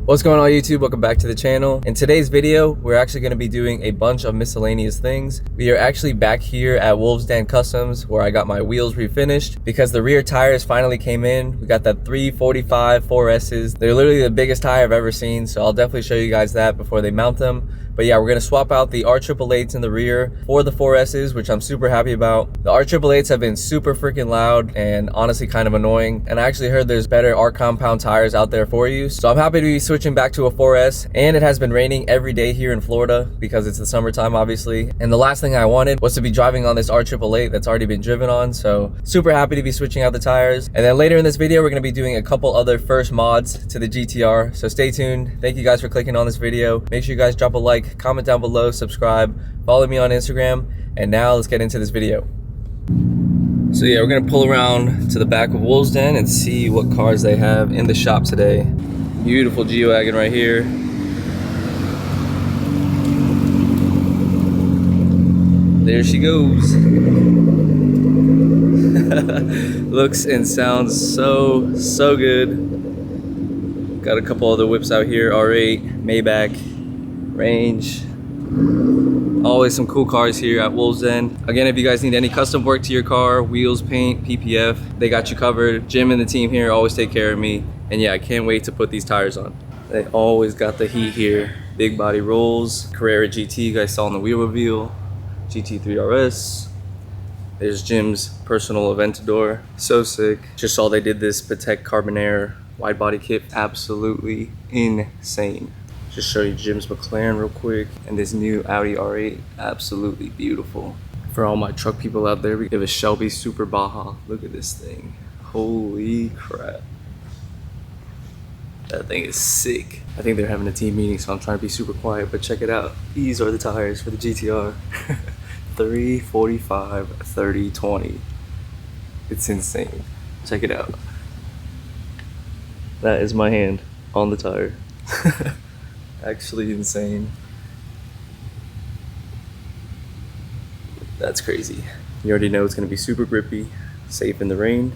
What's going on YouTube? Welcome back to the channel. In today's video, we're actually going to be doing a bunch of miscellaneous things. We are actually back here at Wolves Den Customs where I got my wheels refinished because the rear tires finally came in. We got that 345 4Ss. They're literally the biggest tire I've ever seen, so I'll definitely show you guys that before they mount them. But yeah, we're going to swap out the R888s in the rear for the 4Ss, which I'm super happy about. The R888s have been super freaking loud and honestly kind of annoying. And I actually heard there's better R compound tires out there for you. So I'm happy to be switching back to a 4S. And it has been raining every day here in Florida because it's the summertime, obviously. And the last thing I wanted was to be driving on this R888 that's already been driven on. So super happy to be switching out the tires. And then later in this video, we're going to be doing a couple other first mods to the GTR. So stay tuned. Thank you guys for clicking on this video. Make sure you guys drop a like, comment down below, subscribe, follow me on Instagram, and now let's get into this video. So yeah, we're gonna pull around to the back of Wolves Den and see what cars they have in the shop today. Beautiful G-Wagon right here. There she goes. Looks and sounds so good. Got a couple other whips out here, R8, Maybach, Range. Always some cool cars here at Wolves Den. Again, if you guys need any custom work to your car, wheels, paint, PPF, they got you covered. Jim and the team here always take care of me. And yeah, I can't wait to put these tires on. They always got the heat here. Big body rolls, Carrera GT you guys saw on the wheel reveal, GT3 RS. There's Jim's personal Aventador, so sick. Just saw they did this Patek Carbon wide body kit, absolutely insane. Just show you Jim's McLaren real quick, and this new Audi R8, absolutely beautiful. For all my truck people out there, we have a Shelby Super Baja. Look at this thing, holy crap. That thing is sick. I think they're having a team meeting, so I'm trying to be super quiet, but check it out. These are the tires for the GTR. 345 30/20. It's insane. Check it out. That is my hand on the tire. Actually insane. That's crazy. You already know it's gonna be super grippy, safe in the rain,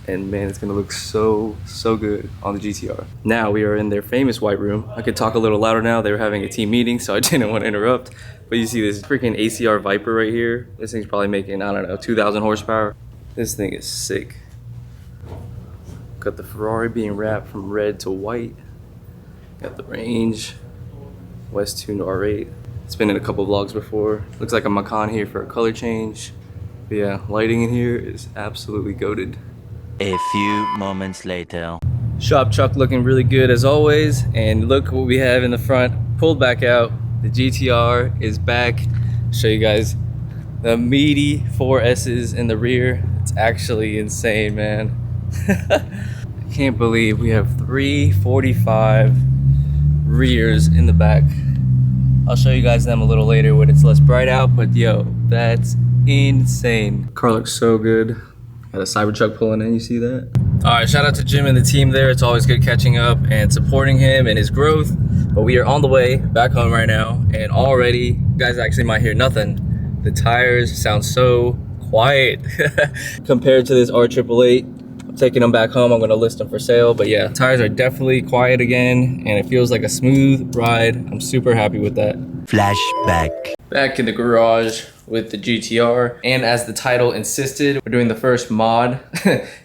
and man, it's gonna look so good on the GTR. Now we are in their famous white room. I could talk a little louder now. They were having a team meeting, so I didn't want to interrupt. But you see this freaking ACR Viper right here. This thing's probably making, I don't know, 2,000 horsepower. This thing is sick. Got the Ferrari being wrapped from red to white. Got the Range, West tuned R8. It's been in a couple vlogs before. Looks like a Macan here for a color change. But yeah, lighting in here is absolutely goated. A few moments later. Shop truck looking really good as always. And look what we have in the front, pulled back out. The GTR is back. Show you guys the meaty 4Ss in the rear. It's actually insane, man. I can't believe we have 345 rears in the back. I'll show you guys them a little later when it's less bright out, but yo, that's insane. Car looks so good. Got a Cybertruck pulling in, you see that? All right, shout out to Jim and the team there. It's always good catching up and supporting him and his growth. But we are on the way back home right now, and already, you guys actually might hear nothing. The tires sound so quiet compared to this R888. Taking them back home. I'm going to list them for sale, but yeah, tires are definitely quiet again, and it feels like a smooth ride. I'm super happy with that. Flashback. Back in the garage with the GTR, and as the title insisted, we're doing the first mod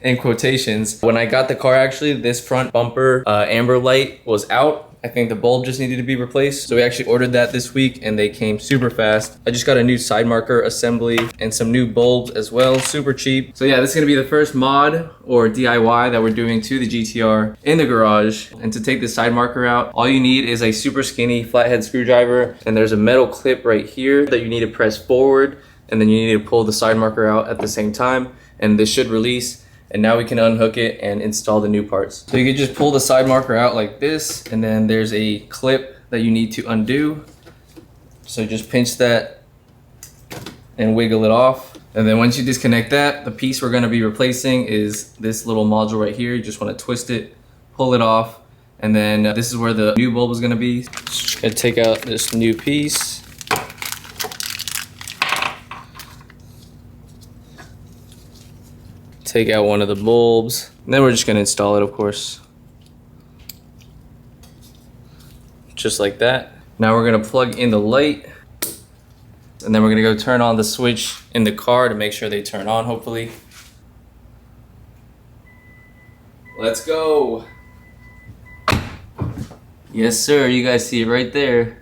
in quotations. When I got the car, actually, this front bumper amber light was out. I think the bulb just needed to be replaced. So we actually ordered that this week and they came super fast. I just got a new side marker assembly and some new bulbs as well, super cheap. So yeah, this is gonna be the first mod or DIY that we're doing to the GTR in the garage. And to take the side marker out, all you need is a super skinny flathead screwdriver. And there's a metal clip right here that you need to press forward. And then you need to pull the side marker out at the same time. And this should release. And now we can unhook it and install the new parts. So you can just pull the side marker out like this, and then there's a clip that you need to undo. So just pinch that and wiggle it off. And then once you disconnect that, the piece we're gonna be replacing is this little module right here. You just wanna twist it, pull it off, and then this is where the new bulb is gonna be. Just gonna take out this new piece. take out one of the bulbs, and then we're just going to install it, of course. just like that. Now we're gonna plug in the light, and then we're gonna go turn on the switch in the car to make sure they turn on, hopefully. Let's go. Yes, sir, you guys see it right there.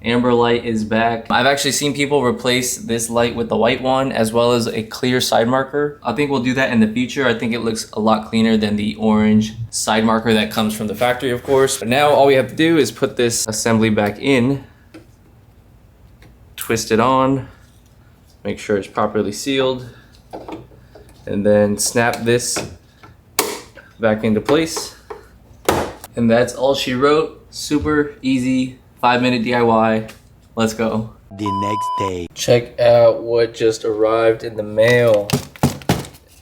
Amber light is back. I've actually seen people replace this light with the white one as well as a clear side marker. I think we'll do that in the future. I think it looks a lot cleaner than the orange side marker that comes from the factory, of course. But now all we have to do is put this assembly back in, twist it on, make sure it's properly sealed, and then snap this back into place. And that's all she wrote. Super easy. 5-minute DIY. Let's go. The next day. Check out what just arrived in the mail.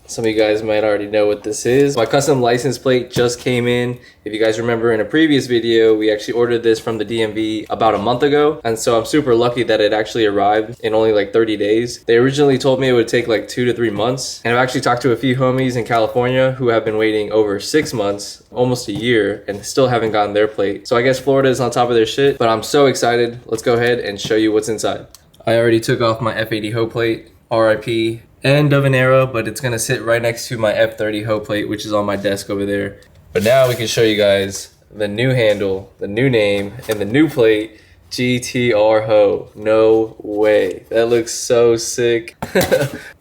Some of you guys might already know what this is. My custom license plate just came in. If you guys remember in a previous video, we actually ordered this from the DMV about a month ago. And so I'm super lucky that it actually arrived in only like 30 days. They originally told me it would take like 2 to 3 months. And I've actually talked to a few homies in California who have been waiting over 6 months, almost a year, and still haven't gotten their plate. So I guess Florida is on top of their shit, but I'm so excited. Let's go ahead and show you what's inside. I already took off my F80 hoe plate, RIP. End of an era, but it's gonna sit right next to my F30 hoe plate, which is on my desk over there. But now we can show you guys the new handle, the new name, and the new plate, GTR Ho. No way. That looks so sick.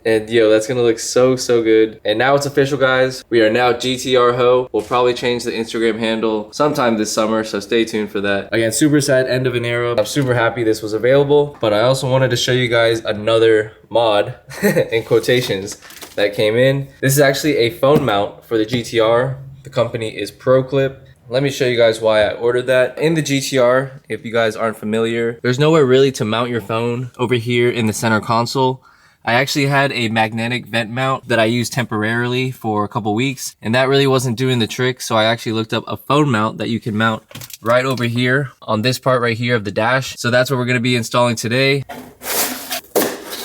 And yo, that's gonna look so good. And now it's official, guys. We are now GTR Ho. We'll probably change the Instagram handle sometime this summer, so stay tuned for that. Again, super sad end of an era. I'm super happy this was available, but I also wanted to show you guys another mod in quotations that came in. This is actually a phone mount for the GTR. The company is ProClip. Let me show you guys why I ordered that. In the GTR, if you guys aren't familiar, there's nowhere really to mount your phone over here in the center console. I actually had a magnetic vent mount that I used temporarily for a couple weeks, and that really wasn't doing the trick. So I actually looked up a phone mount that you can mount right over here on this part right here of the dash. So that's what we're gonna be installing today.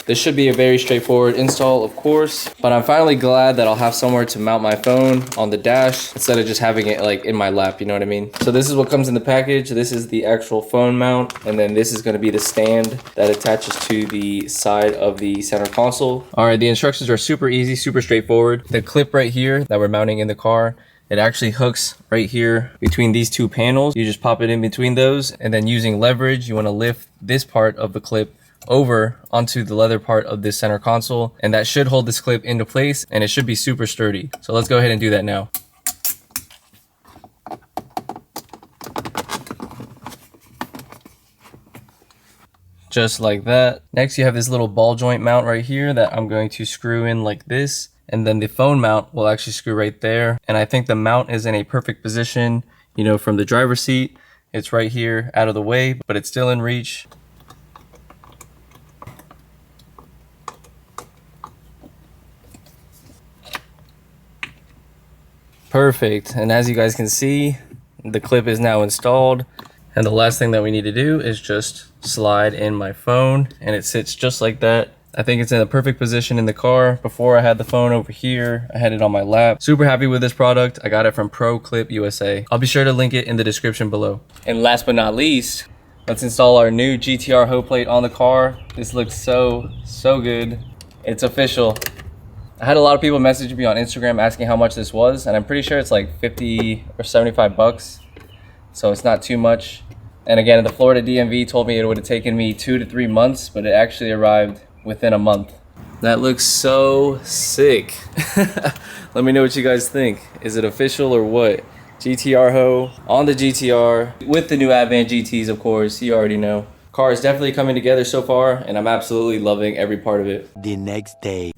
This should be a very straightforward install, of course, but I'm finally glad that I'll have somewhere to mount my phone on the dash instead of just having it like in my lap, you know what I mean? So this is what comes in the package. This is the actual phone mount, and then this is gonna be the stand that attaches to the side of the center console. All right, the instructions are super easy, super straightforward. The clip right here that we're mounting in the car, it actually hooks right here between these two panels. You just pop it in between those, and then using leverage, you wanna lift this part of the clip over onto the leather part of this center console, and that should hold this clip into place, and it should be super sturdy. So let's go ahead and do that now. Just like that. Next, you have this little ball joint mount right here that I'm going to screw in like this, and then the phone mount will actually screw right there. And I think the mount is in a perfect position, you know, from the driver's seat. It's right here out of the way, but it's still in reach. Perfect. And as you guys can see, the clip is now installed, and the last thing that we need to do is just slide in my phone, and it sits just like that. I think it's in a perfect position in the car. Before I had the phone over here, I had it on my lap. Super happy with this product. I got it from ProClip USA. I'll be sure to link it in the description below. And last but not least, let's install our new GTR hoe plate on the car. This looks so good. It's official. I had a lot of people message me on Instagram asking how much this was, and I'm pretty sure it's like 50 or 75 bucks. So it's not too much. And again, the Florida DMV told me it would have taken me 2 to 3 months, but it actually arrived within a month. That looks so sick. Let me know what you guys think. Is it official or what? GTR Ho on the GTR with the new Advan GTs, of course. You already know. Car is definitely coming together so far, and I'm absolutely loving every part of it. The next day.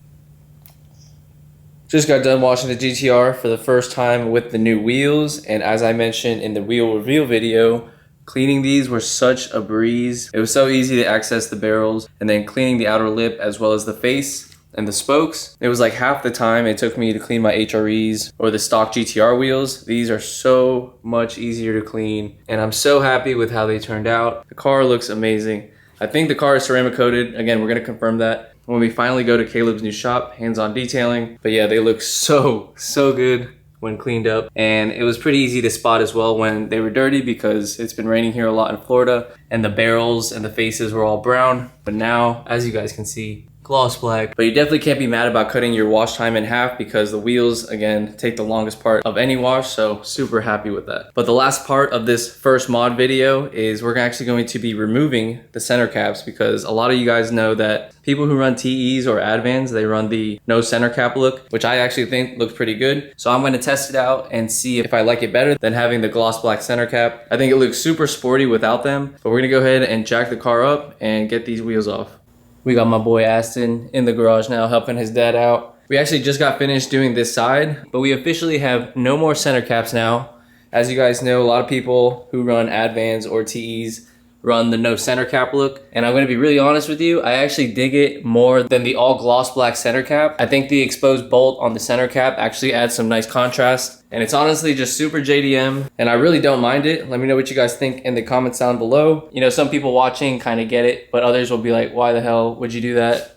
Just got done washing the GTR for the first time with the new wheels, and as I mentioned in the wheel reveal video, cleaning these were such a breeze. It was so easy to access the barrels, and then cleaning the outer lip as well as the face and the spokes. It was like half the time it took me to clean my HREs or the stock GTR wheels. These are so much easier to clean, and I'm so happy with how they turned out. The car looks amazing. I think the car is ceramic coated. Again, we're gonna confirm that when we finally go to Caleb's new shop, hands-on detailing. But yeah, they look so good. when cleaned up, and it was pretty easy to spot as well when they were dirty because it's been raining here a lot in Florida, and the barrels and the faces were all brown. But now, as you guys can see, gloss black. But you definitely can't be mad about cutting your wash time in half because the wheels, again, take the longest part of any wash, so super happy with that. But the last part of this first mod video is we're actually going to be removing the center caps because a lot of you guys know that people who run TEs or Advans, they run the no center cap look, which I actually think looks pretty good. So I'm going to test it out and see if I like it better than having the gloss black center cap. I think it looks super sporty without them, but we're going to go ahead and jack the car up and get these wheels off. We got my boy Aston in the garage now helping his dad out. We actually just got finished doing this side, but we officially have no more center caps now. As you guys know, a lot of people who run Advans or TEs run the no center cap look, and I'm going to be really honest with you, I actually dig it more than the all gloss black center cap. I think the exposed bolt on the center cap actually adds some nice contrast, and it's honestly just super JDM, and I really don't mind it. Let me know what you guys think in the comments down below. You know, some people watching kind of get it, but others will be like, why the hell would you do that?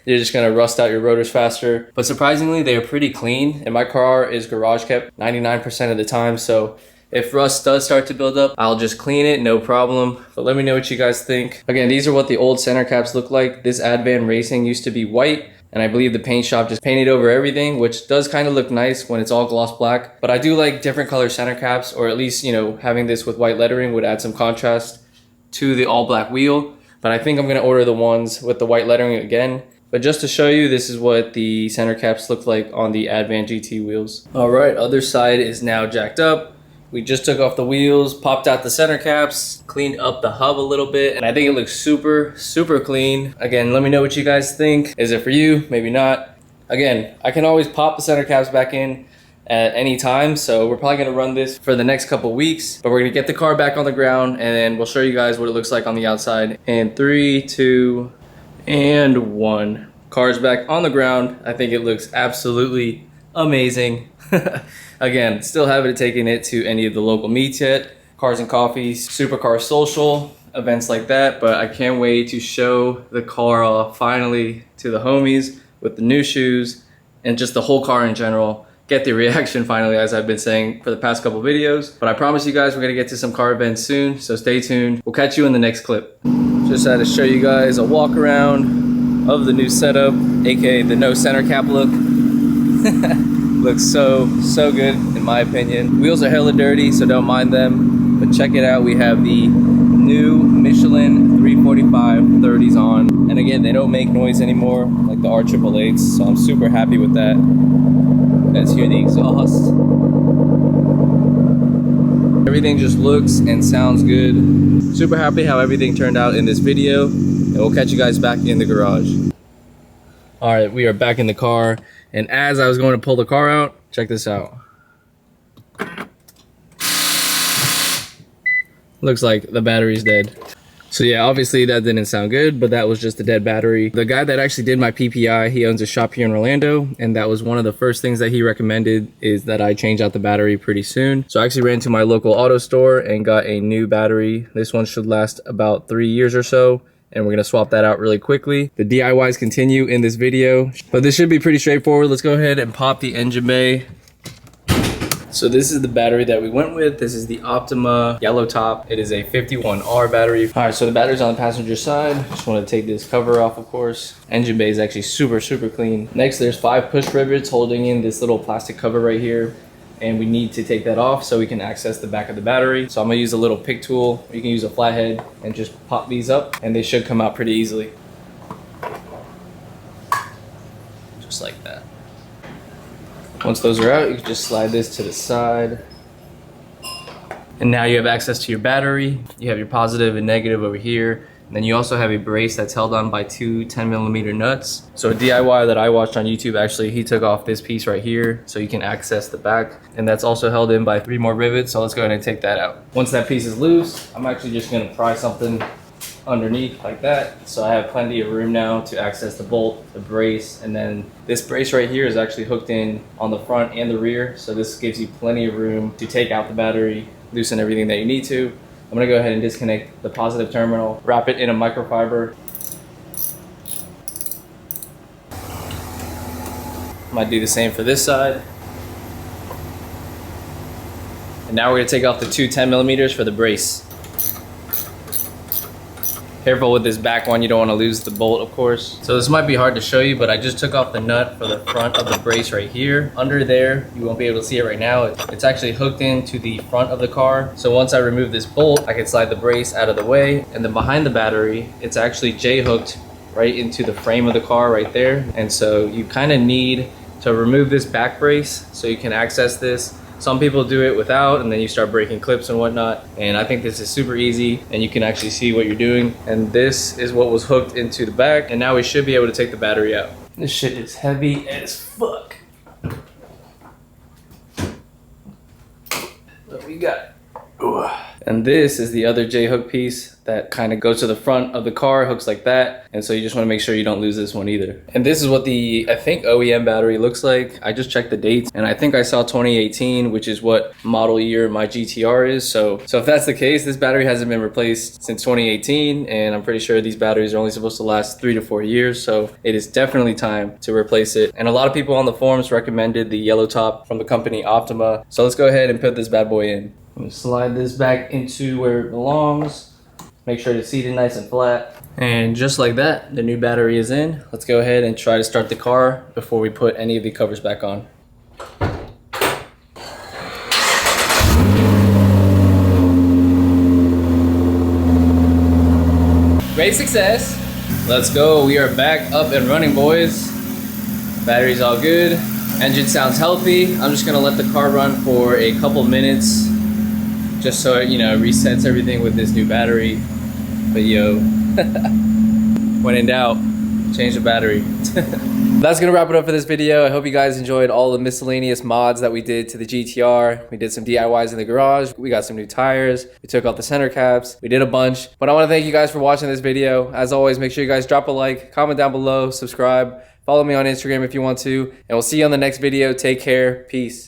You're just going to rust out your rotors faster. But surprisingly, they are pretty clean, and my car is garage kept 99% of the time, so if rust does start to build up, I'll just clean it, no problem. But let me know what you guys think. Again, these are what the old center caps look like. This Advan Racing used to be white, and I believe the paint shop just painted over everything, which does kind of look nice when it's all gloss black. But I do like different color center caps, or at least, you know, having this with white lettering would add some contrast to the all black wheel. But I think I'm gonna order the ones with the white lettering again. But just to show you, this is what the center caps look like on the Advan GT wheels. All right, other side is now jacked up. We just took off the wheels, popped out the center caps, cleaned up the hub a little bit, and I think it looks super, super clean. Again, let me know what you guys think. Is it for you? Maybe not. Again, I can always pop the center caps back in at any time, so we're probably gonna run this for the next couple weeks, but we're gonna get the car back on the ground, and then we'll show you guys what it looks like on the outside. And 3, 2, and 1. Car's back on the ground. I think it looks absolutely amazing. Again, still haven't taken it to any of the local meets yet. Cars and Coffees, Supercar Social, events like that. But I can't wait to show the car off finally to the homies with the new shoes and just the whole car in general. Get the reaction finally, as I've been saying for the past couple videos. But I promise you guys we're gonna get to some car events soon, so stay tuned. We'll catch you in the next clip. Just had to show you guys a walk around of the new setup, aka the no center cap look. Looks so good in my opinion. Wheels are hella dirty, so don't mind them, but check it out. We have the new Michelin 345 30s on, and again, they don't make noise anymore like the R888s, so I'm super happy with that. Let's hear the exhaust. Everything just looks and sounds good. Super happy how everything turned out in this video, and we'll catch you guys back in the garage. All right, we are back in the car, and as I was going to pull the car out, check this out. Looks like the battery's dead. So yeah, obviously that didn't sound good, but that was just a dead battery. The guy that actually did my PPI, he owns a shop here in Orlando, and that was one of the first things that he recommended is that I change out the battery pretty soon. So I actually ran to my local auto store and got a new battery. This one should last about 3 years or so, and we're gonna swap that out really quickly. The DIYs continue in this video, but this should be pretty straightforward. Let's go ahead and pop the engine bay. So this is the battery that we went with. This is the Optima yellow top. It is a 51R battery. All right, so the battery's on the passenger side. Just want to take this cover off, of course. Engine bay is actually super clean. Next, there's 5 push rivets holding in this little plastic cover right here. And we need to take that off so we can access the back of the battery. So I'm gonna use a little pick tool. You can use a flathead and just pop these up, and they should come out pretty easily. Just like that. Once those are out, you can just slide this to the side. And now you have access to your battery. You have your positive and negative over here. And then you also have a brace that's held on by 2 10mm nuts. So a DIY that I watched on YouTube, actually, he took off this piece right here so you can access the back. And that's also held in by 3 more rivets. So let's go ahead and take that out. Once that piece is loose, I'm actually just gonna pry something underneath like that, so I have plenty of room now to access the bolt, the brace, and then this brace right here is actually hooked in on the front and the rear, so this gives you plenty of room to take out the battery, loosen everything that you need to. I'm gonna go ahead and disconnect the positive terminal, wrap it in a microfiber. Might do the same for this side. Now we're gonna take off the two 10mm for the brace. Careful with this back one, you don't want to lose the bolt, of course. So this might be hard to show you, but I just took off the nut for the front of the brace right here. Under there, you won't be able to see it right now. It's actually hooked into the front of the car. So once I remove this bolt, I can slide the brace out of the way. And then behind the battery, it's actually J-hooked right into the frame of the car right there. And so you kind of need to remove this back brace so you can access this. Some people do it without, and then you start breaking clips and whatnot. And I think this is super easy, and you can actually see what you're doing. And this is what was hooked into the back, and now we should be able to take the battery out. This shit is heavy as fuck. What we got? Ooh. And this is the other J-hook piece that kind of goes to the front of the car, hooks like that. And so you just want to make sure you don't lose this one either. And this is what the, I think, OEM battery looks like. I just checked the dates, and I think I saw 2018, which is what model year my GTR is. So if that's the case, this battery hasn't been replaced since 2018, and I'm pretty sure these batteries are only supposed to last 3 to 4 years. So it is definitely time to replace it. And a lot of people on the forums recommended the yellow top from the company Optima. So let's go ahead and put this bad boy in. I'm gonna slide this back into where it belongs. Make sure the seat is nice and flat. And just like that, the new battery is in. Let's go ahead and try to start the car before we put any of the covers back on. Great success. Let's go. We are back up and running, boys. Battery's all good. Engine sounds healthy. I'm just gonna let the car run for a couple minutes, just so it, resets everything with this new battery. But yo, when in doubt, change the battery. That's gonna wrap it up for this video. I hope you guys enjoyed all the miscellaneous mods that we did to the GTR. We did some DIYs in the garage. We got some new tires. We took off the center caps. We did a bunch. But I wanna thank you guys for watching this video. As always, make sure you guys drop a like, comment down below, subscribe, follow me on Instagram if you want to, and we'll see you on the next video. Take care, peace.